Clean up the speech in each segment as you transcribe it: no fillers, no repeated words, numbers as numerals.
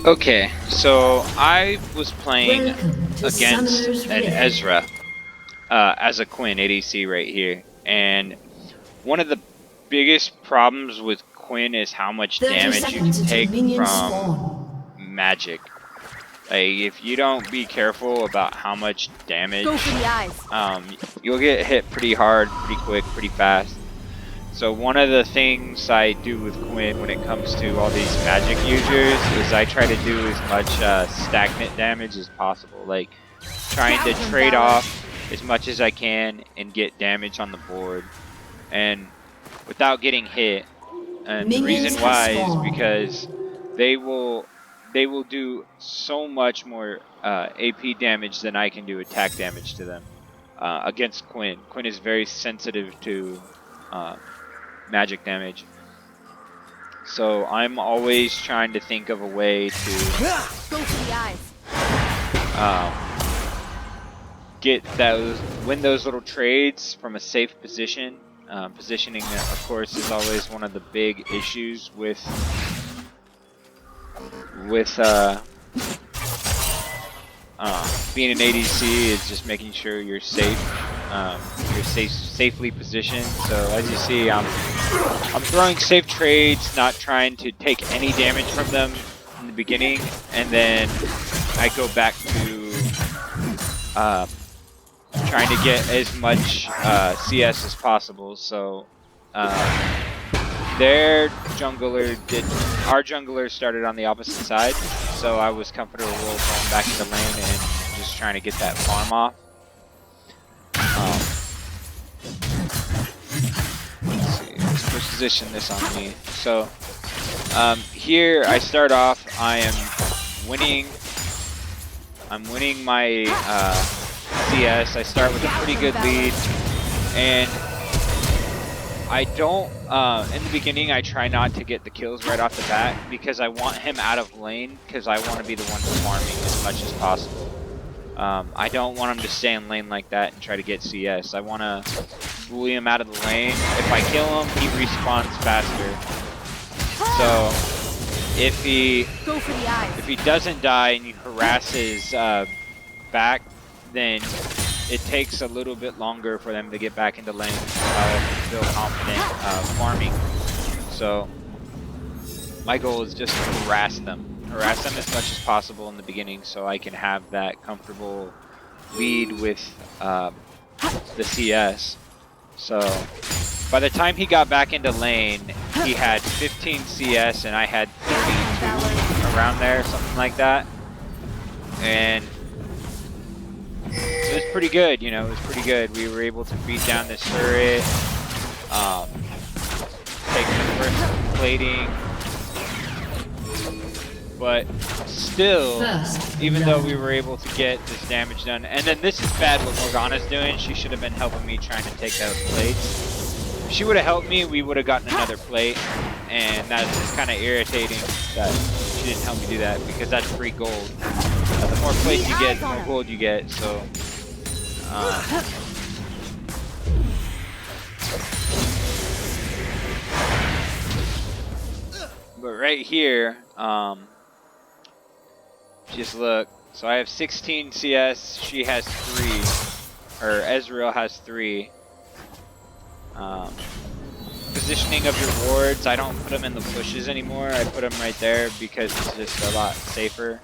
Okay, so I was playing Welcome to against Summoner's an Rift. Ezra as a Quinn ADC right here, and one of the biggest problems with Quinn is how much 30 damage you seconds can until take minions from spawn. magic. Like, if you don't be careful about how much damage, Go for the eyes. you'll get hit pretty hard, pretty quick, pretty fast. So one of the things I do with Quinn when it comes to all these magic users is I try to do as much stagnant damage as possible, like trying to trade off as much as I can and get damage on the board, and without getting hit. And the Minions reason have why is spawned. because they will do so much more AP damage than I can do attack damage to them against Quinn. Quinn is very sensitive to magic damage. So I'm always trying to think of a way to Go for the eyes. get those, win those little trades from a safe position. Positioning, of course, is always one of the big issues with being an ADC, is just making sure you're safe. You're safely positioned. So as you see, I'm throwing safe trades, not trying to take any damage from them in the beginning, and then I go back to trying to get as much CS as possible. So our jungler started on the opposite side, so I was comfortable going back into lane and just trying to get that farm off. Let's see, let's position this on me. So here I start off. I'm winning my CS. I start with a pretty good lead, and I don't, in the beginning I try not to get the kills right off the bat because I want him out of lane, because I want to be the one farming as much as possible. I don't want him to stay in lane like that and try to get CS. I want to bully him out of the lane. If I kill him, he respawns faster. So if he doesn't die and you harass his back, then it takes a little bit longer for them to get back into lane while I feel confident farming. So my goal is just to harass them as much as possible in the beginning, so I can have that comfortable lead with the CS. So by the time he got back into lane, he had 15 CS and I had 32, around there, something like that. And it was pretty good, you know, it was pretty good. We were able to beat down this turret, take the first plating, but still, even though we were able to get this damage done, and then this is bad what Morgana's doing. She should have been helping me trying to take those plates. If she would have helped me, we would have gotten another plate, and that's just kind of irritating that she didn't help me do that, because that's free gold. The more plates you get, the more gold you get, so but right here, just look. So I have 16 CS, she has 3, or Ezreal has 3. Positioning of your wards, I don't put them in the bushes anymore. I put them right there because it's just a lot safer.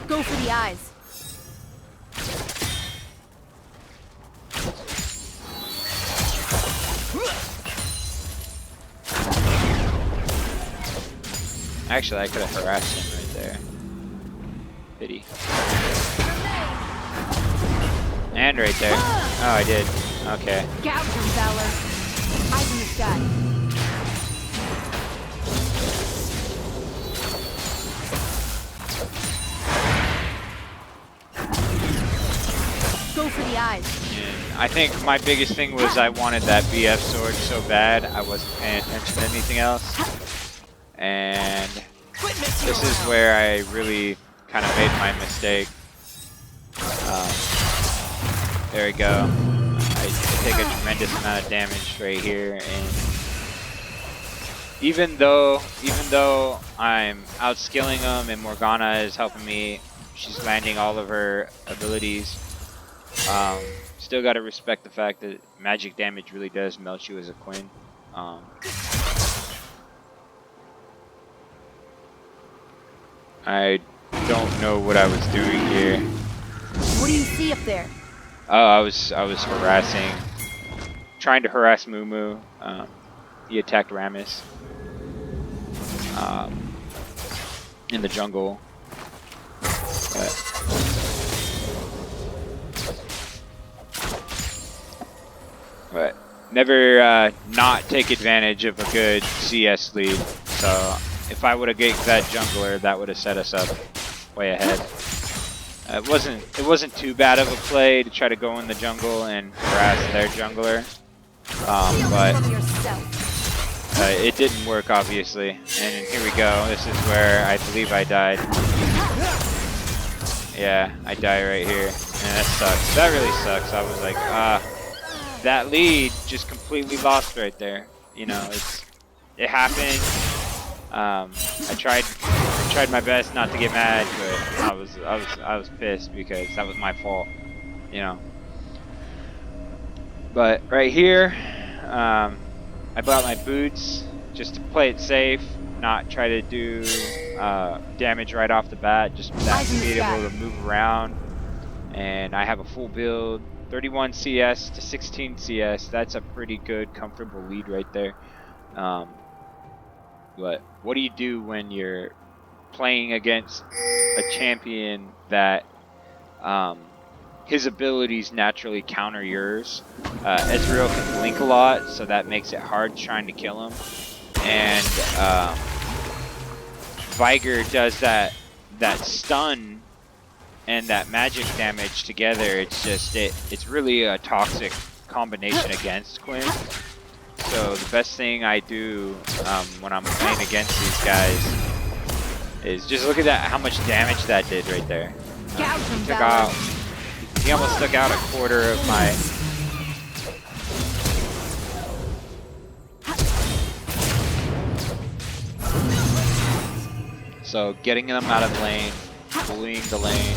Go for the eyes. Actually, I could have harassed him right there. Pity. And right there. Oh, I did. Okay. Gouge him, Valor. Eyes in the sky. Go for the eyes. And I think my biggest thing was I wanted that BF sword so bad, I wasn't paying attention to anything else. And this is where I really kind of made my mistake. There we go. take a tremendous amount of damage right here, and even though I'm outskilling him and Morgana is helping me, she's landing all of her abilities. Still got to respect the fact that magic damage really does melt you as a Quinn. I don't know what I was doing here. What do you see up there? Oh, I was harassing, trying to harass Mumu. He attacked Rammus in the jungle. But never not take advantage of a good CS lead. So if I would have ganked that jungler, that would have set us up way ahead. It wasn't too bad of a play to try to go in the jungle and harass their jungler, but it didn't work, obviously. And here we go. This is where I believe I died. Yeah, I die right here, and that sucks. That really sucks. I was like, that lead just completely lost right there. You know, it happened. I tried my best not to get mad, but I was pissed because that was my fault, you know. But right here, I bought my boots just to play it safe, not try to do damage right off the bat, just that to be able to move around. And I have a full build, 31 CS to 16 CS. That's a pretty good, comfortable lead right there. But what do you do when you're playing against a champion that his abilities naturally counter yours? Ezreal can blink a lot, so that makes it hard trying to kill him. And Viger does that stun and that magic damage together. It's just it's really a toxic combination against Quinn. So the best thing I do when I'm playing against these guys is just look at that, how much damage that did right there. He almost took out a quarter of my. So getting them out of lane, bullying the lane,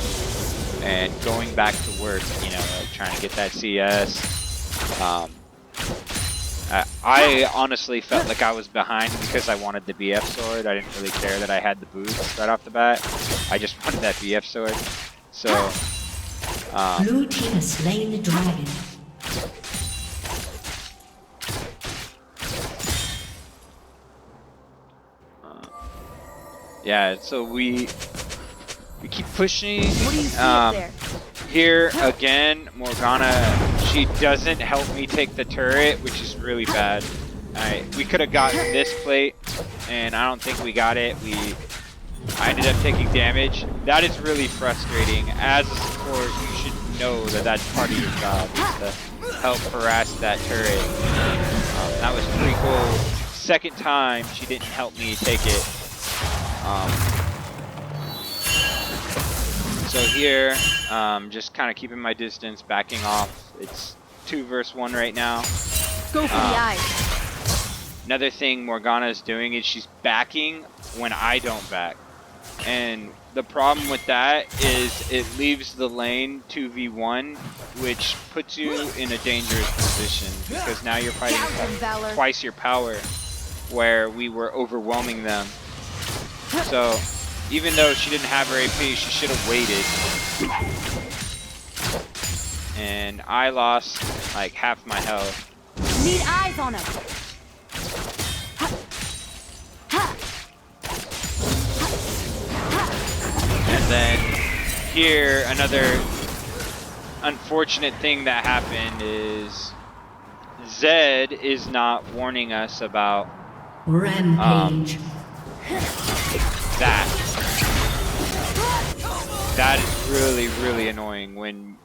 and going back to work, you know, like trying to get that CS. I honestly felt like I was behind because I wanted the BF sword. I didn't really care that I had the boots right off the bat. I just wanted that BF sword. So, Blue team has slain the dragon. yeah, so we keep pushing. What do you see up there? Here again, Morgana, she doesn't help me take the turret, which is really bad. We could have gotten this plate, and I don't think we got it. I ended up taking damage. That is really frustrating. As a support, you should know that that's part of your job, is to help harass that turret. That was pretty cool. Second time, she didn't help me take it. So here, just kind of keeping my distance, backing off. It's 2 versus 1 right now. Go for the eyes. Another thing Morgana is doing is she's backing when I don't back. And the problem with that is it leaves the lane 2v1, which puts you in a dangerous position because now you're fighting twice your power, where we were overwhelming them. So even though she didn't have her AP, she should have waited. And I lost like half my health. Need eyes on him. And then here, another unfortunate thing that happened is Zed is not warning us about Rampage. That is really, really annoying when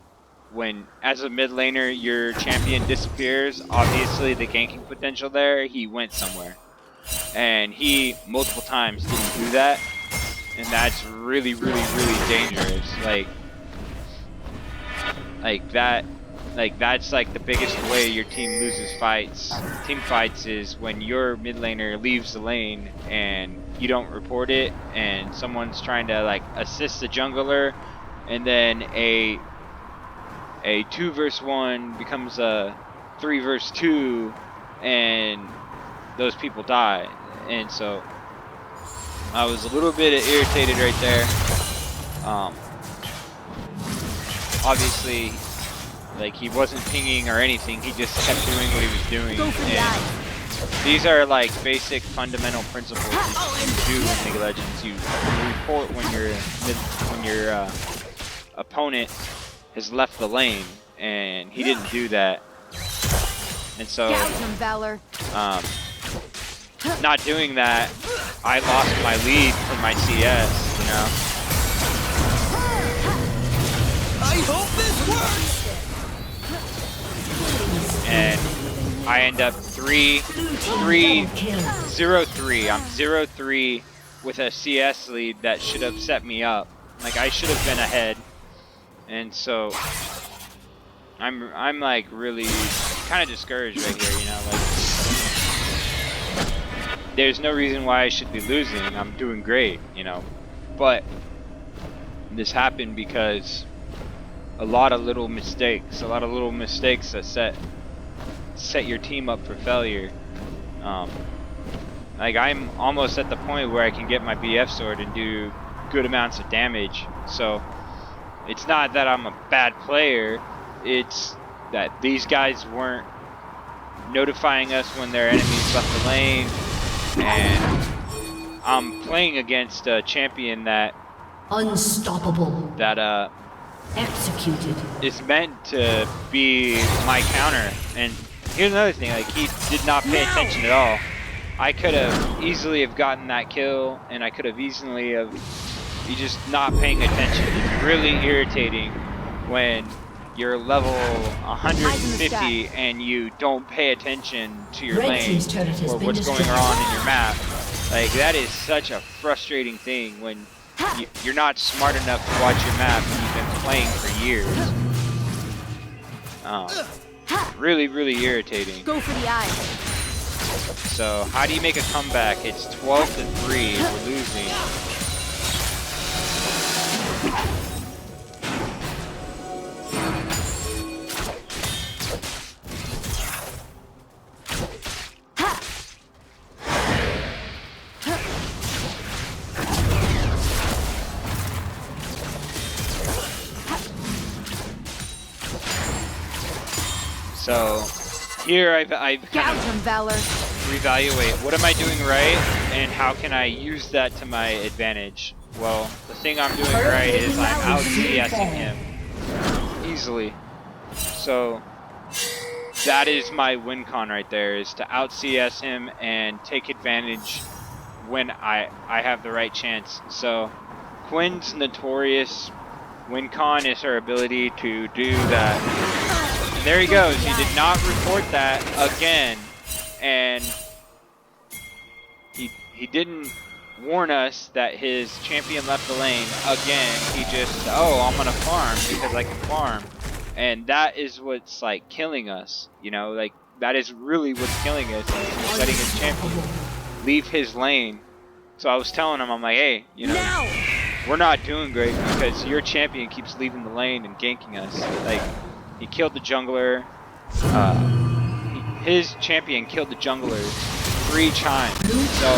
as a mid laner your champion disappears. Obviously the ganking potential there, he went somewhere. And he multiple times didn't do that. And that's really, really, really dangerous. Like that Like that's like the biggest way your team loses fights. Team fights is when your mid laner leaves the lane and you don't report it, and someone's trying to like assist the jungler, and then a 2 versus 1 becomes a 3 versus 2, and those people die. And so I was a little bit irritated right there. Obviously, like he wasn't pinging or anything. He just kept doing what he was doing. Go for the And eyes. these are like basic fundamental principles that you do in League of Legends. You report when your opponent has left the lane, and he didn't do that. And so, Gouge him, Valor. not doing that, I lost my lead for my CS. You know. I hope this works! And I end up 0-3. I'm 0-3 with a CS lead that should have set me up. Like I should have been ahead. And so I'm like really kind of discouraged right here, you know, like there's no reason why I should be losing. I'm doing great, you know. But this happened because a lot of little mistakes that set your team up for failure. Like I'm almost at the point where I can get my BF sword and do good amounts of damage. So it's not that I'm a bad player, it's that these guys weren't notifying us when their enemies left the lane, and I'm playing against a champion that Unstoppable. Executed. is meant to be my counter. And here's another thing, like he did not pay attention at all. I could have easily have gotten that kill, and I could have easily have, you just not paying attention. It's really irritating when you're level 150 and you don't pay attention to your Red lane team's turret has or been what's going destroyed. on in your map. Like that is such a frustrating thing when you're not smart enough to watch your map and you've been playing for years. Really, really irritating. Go for the eyes. So how do you make a comeback? It's 12-3. We're losing. So here I've kind Gouge of him, Valor. reevaluate what am I doing right and how can I use that to my advantage. Well, the thing I'm doing right is I'm out CSing him easily. So that is my win con right there, is to out CS him and take advantage when I have the right chance. So Quinn's notorious win con is her ability to do that. And there he goes. He did not report that again, and he didn't warn us that his champion left the lane again. He just, oh, I'm gonna farm because I can farm, and that is what's like killing us. You know, like that is really what's killing us. Is letting his champion leave his lane. So I was telling him, I'm like, hey, you know, Now. we're not doing great because your champion keeps leaving the lane and ganking us. Like, he killed the jungler. His champion killed the jungler 3 times. So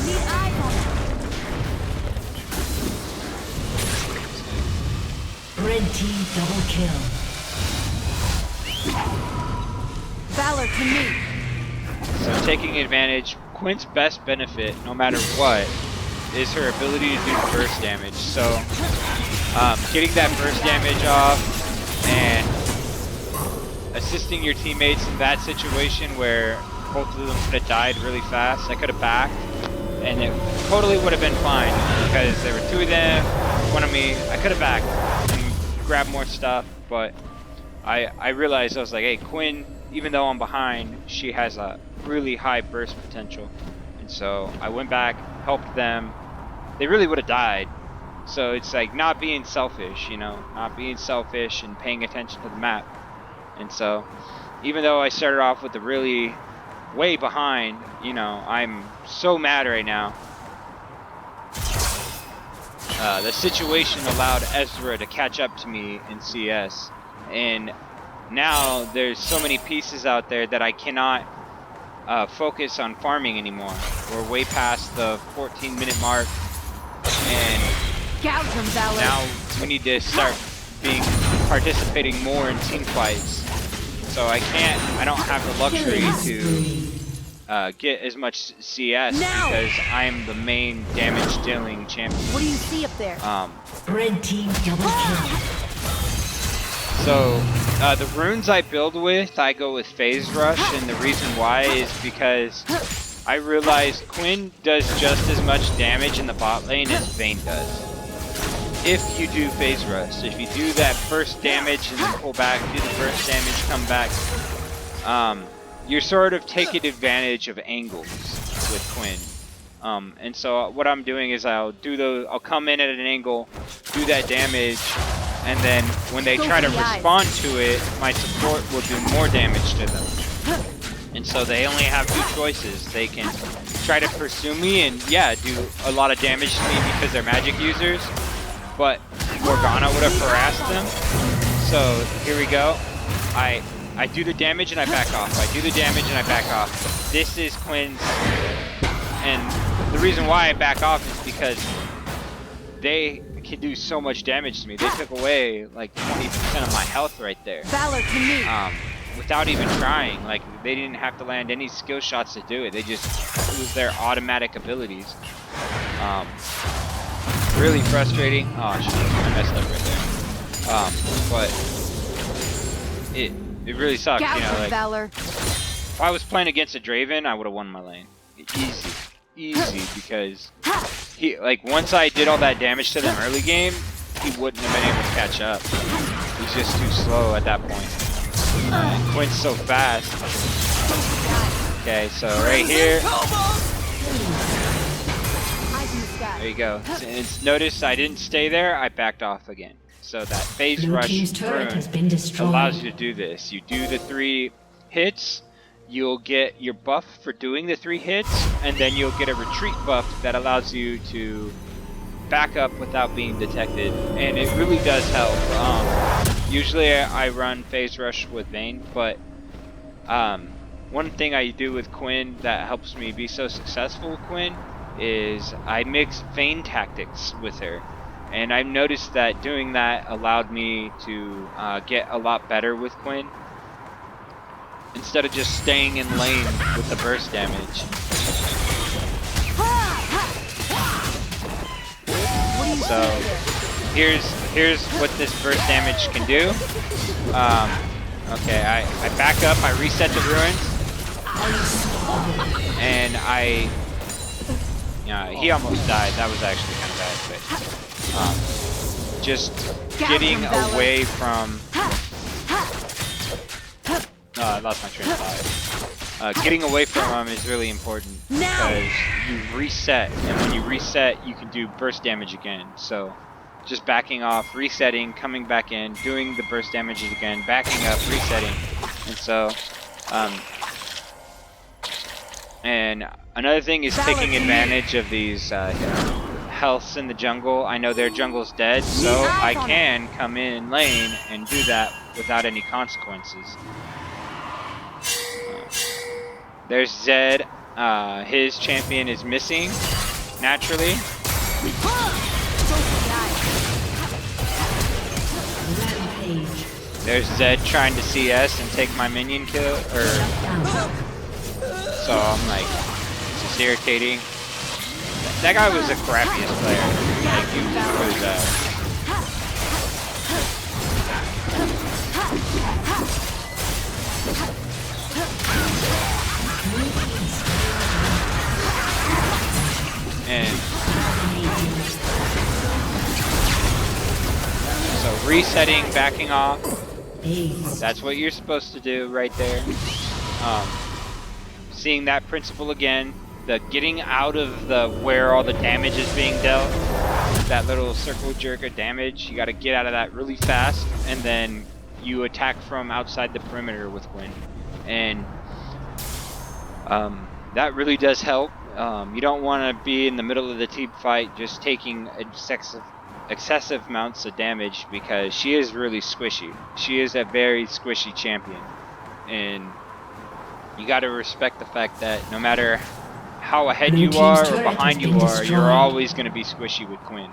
Need eyes on him. Red team double kill. Valor to me. So taking advantage, Quinn's best benefit, no matter what, is her ability to do burst damage. So getting that burst damage off and assisting your teammates in that situation where both of them could have died really fast. I could have backed, and it totally would have been fine because there were 2 of them in front of me. I could have backed and grabbed more stuff, but I realized, I was like, hey, Quinn, even though I'm behind, she has a really high burst potential. And so I went back, helped them, they really would have died. So it's like not being selfish, you know, not being selfish and paying attention to the map. And so, even though I started off with the really way behind, you know, I'm so mad right now. The situation allowed Ezra to catch up to me in CS, and now there's so many pieces out there that I cannot focus on farming anymore. We're way past the 14-minute mark, and Gouge him, Valor. now we need to start participating more in team fights. So I don't have the luxury to get as much CS Now! because I'm the main damage dealing champion. What do you see up there? Red team double kill. So the runes I build with, I go with Phase Rush, and the reason why is because I realized Quinn does just as much damage in the bot lane as Vayne does. If you do Phase Rush, if you do that first damage and then pull back, do the first damage, come back, you're sort of taking advantage of angles with Quinn. And so what I'm doing is I'll come in at an angle, do that damage, and then when they try to respond to it, my support will do more damage to them. And so they only have two choices. They can try to pursue me and yeah, do a lot of damage to me because they're magic users, but Morgana would have harassed them. So here we go. I do the damage and I back off. I do the damage and I back off. This is Quinn's, and the reason why I back off is because they can do so much damage to me. They took away like 20% of my health right there. Valor to me. Without even trying. Like, they didn't have to land any skill shots to do it. They just used their automatic abilities. Really frustrating. Oh shit, I messed up right there. But it really sucks, you know, like, Valor. if I was playing against a Draven, I would have won my lane. Easy, because he, like, once I did all that damage to them early game, he wouldn't have been able to catch up. He's just too slow at that point. Quinn's so fast. Okay, so right here, there you go. Notice I didn't stay there, I backed off again. So that phase Blue rush team's turret has been rune destroyed. allows you to do this. You do the 3 hits, you'll get your buff for doing the 3 hits, and then you'll get a retreat buff that allows you to back up without being detected, and it really does help. Usually I run phase rush with Vayne, but one thing I do with Quinn that helps me be so successful with Quinn is I mix Vayne tactics with her, and I've noticed that doing that allowed me to get a lot better with Quinn instead of just staying in lane with the burst damage. So here's what this burst damage can do. Okay, I back up, I reset the ruins, and he almost died. That was actually kind of bad, but just getting away from. I lost my train of thought. Getting away from him is really important because you reset, and when you reset, you can do burst damage again. So just backing off, resetting, coming back in, doing the burst damages again, backing up, resetting, and so. And another thing is taking advantage of these healths in the jungle. I know their jungle's dead, so I can come in lane and do that without any consequences. There's Zed. His champion is missing, naturally. There's Zed trying to CS and take my minion kill, so I'm like, it's just irritating. That guy was the crappiest player. Like, he was really bad. And so resetting, backing off, that's what you're supposed to do right there. Seeing that principle again, the getting out of the where all the damage is being dealt, that little circle jerk of damage, you got to get out of that really fast, and then you attack from outside the perimeter with Quinn, and that really does help. You don't want to be in the middle of the team fight just taking excessive amounts of damage, because she is really squishy. She is a very squishy champion, and you got to respect the fact that no matter how ahead Blue you team's are or turret has behind you been are, you're destroyed. always going to be squishy with Quinn.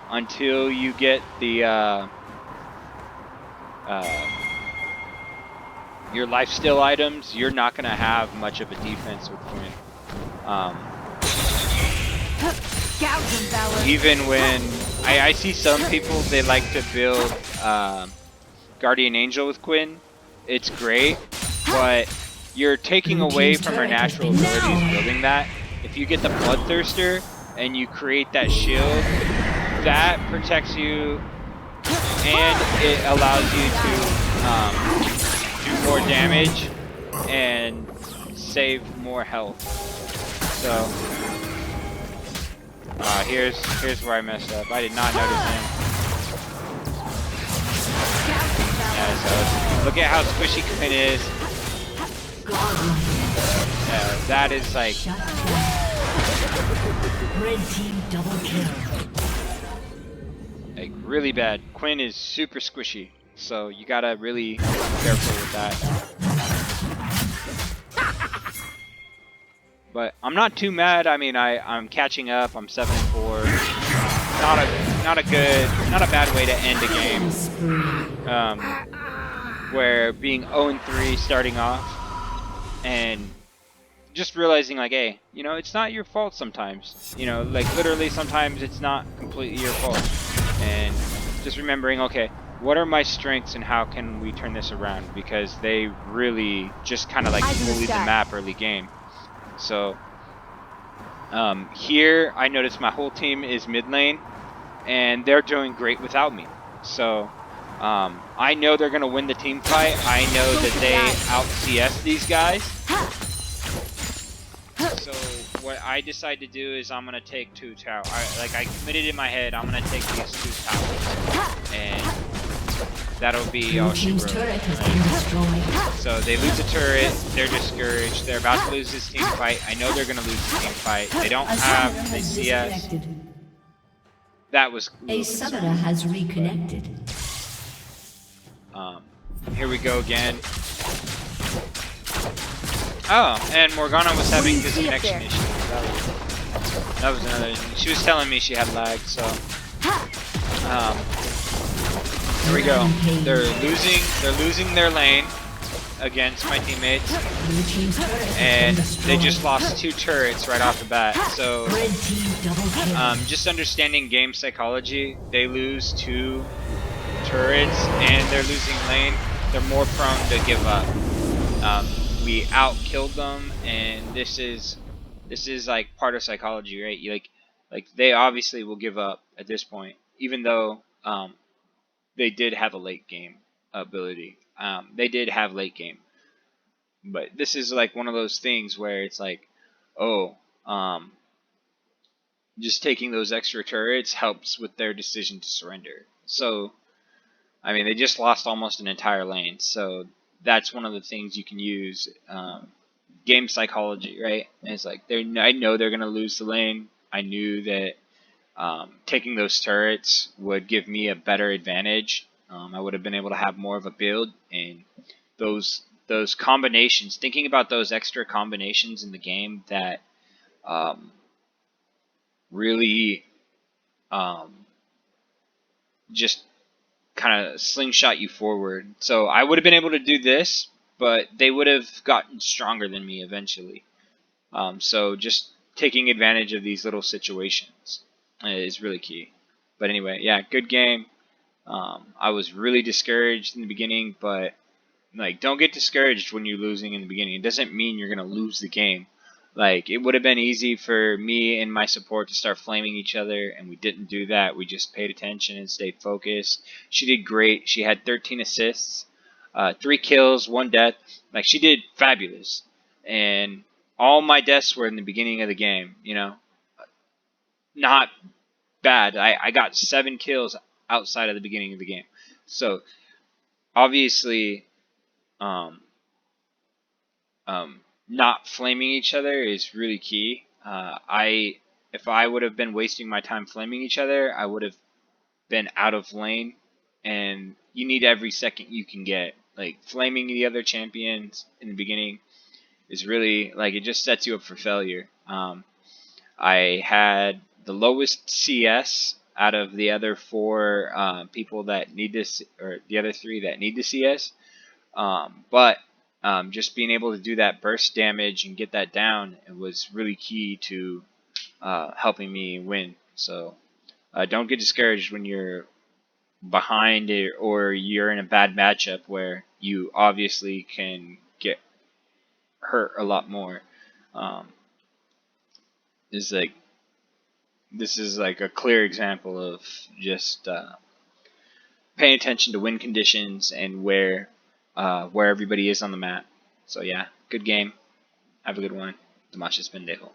Until you get the your lifesteal items, you're not going to have much of a defense with Quinn. Gouge him, Valor. Even when I see some people, they like to build Guardian Angel with Quinn. It's great, but you're taking Blue away team's from her turret has natural been abilities destroyed. building that. If you get the Bloodthirster and you create that shield, that protects you and it allows you to do more damage and save more health. So here's where I messed up. I did not notice him. Yeah, so look at how squishy Quinn is. Godlike. Yeah, that is like Shut down. Red team double kill. really bad. Quinn is super squishy, so you gotta really be careful with that. But I'm not too mad. I mean, I'm catching up. I'm 7-4. Not a bad way to end a game. Where being 0-3 starting off and just realizing like, hey, you know, it's not your fault sometimes. You know, like literally sometimes it's not completely your fault. And just remembering, okay, what are my strengths and how can we turn this around? Because they really just kind of like Eyes on the bullied the sky. map early game. So here I notice my whole team is mid lane and they're doing great without me. So I know they're going to win the team fight. I know that they out CS these guys. So what I decide to do is I'm going to take 2 towers. I committed in my head, I'm going to take these 2 towers. And that'll be all Blue she team's wrote. turret has been destroyed. So they lose a turret, they're discouraged, they're about to lose this team fight. I know they're going to lose the team fight. They don't have the CS. That was a A little summoner concerning. has reconnected. Here we go again. Oh, and Morgana was having What do you see up disconnection there? issues. That was another. She was telling me she had lag, so. Here we go. They're losing their lane against my teammates, Blue team's turret has and been they destroyed. just lost 2 turrets right off the bat. So, Red team double kill. just understanding game psychology, they lose 2 turrets and they're losing lane. They're more prone to give up. We out-killed them, and this is like part of psychology, right? Like they obviously will give up at this point, even though they did have a late game ability. They did have late game, but this is like one of those things where it's like, oh, just taking those extra turrets helps with their decision to surrender. So, I mean, they just lost almost an entire lane, so that's one of the things you can use. Game psychology, right? And it's like I know they're gonna lose the lane. I knew that taking those turrets would give me a better advantage. I would have been able to have more of a build, and those combinations. Thinking about those extra combinations in the game that really just kind of slingshot you forward. So I would have been able to do this, but they would have gotten stronger than me eventually. So just taking advantage of these little situations is really key. But anyway, yeah, good game. I was really discouraged in the beginning, but like, don't get discouraged when you're losing in the beginning. It doesn't mean you're gonna lose the game. Like, it would have been easy for me and my support to start flaming each other, and we didn't do that. We just paid attention and stayed focused. She did great. She had 13 assists, 3 kills, 1 death. Like, she did fabulous. And all my deaths were in the beginning of the game. You know, not bad. I got 7 kills outside of the beginning of the game. So obviously, um, not flaming each other is really key. If I would have been wasting my time flaming each other, I would have been out of lane, and you need every second you can get. Like flaming the other champions in the beginning is really like it just sets you up for failure. I had the lowest CS out of the other 4 people that need this, or the other 3 that need the CS. But just being able to do that burst damage and get that down, it was really key to helping me win. So don't get discouraged when you're behind it or you're in a bad matchup where you obviously can get hurt a lot more. Um, is like this is like a clear example of just paying attention to win conditions and where everybody is on the map. So yeah, good game. Have a good one. Tomasz Pendejo.